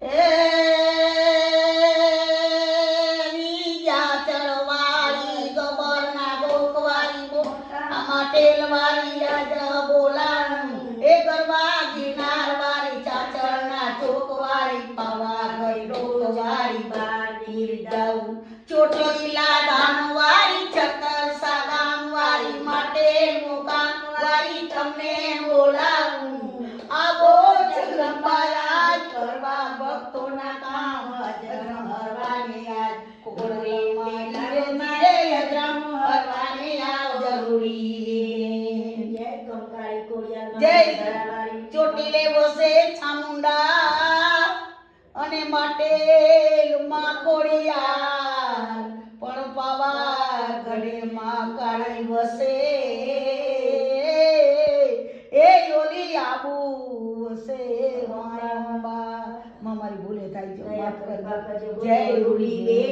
એ વિજા ચરવાળી ગબરના ગોખવાળી આમાં તેલવાળી આજ બોલાનું એ ગરબા ગિરનારવાળી ચાચરના ચોકવાળી પાવાગઢ ડોલવાળી બારી દાઉ ચોટીલા ધામવાળી ચતરસા ગામવાળી માટે મુકામવાળી તમને બોલાવું આવો જગદંબાયા કરવા ભક્તોના કામ અજરમ હરવાને આજ કોળે મારે મારે અજરમ હરવાને આવ જરૂરી જય કંકાળી કોળિયા જય ચોટીલે વસે ચામુંડા અને માટે માં કોળિયા પણ પાવાગઢે માં કાળી વસે એ યોલી આબુ વસે મારી ભૂલે થાય છે માફ કરજો જય રૂડી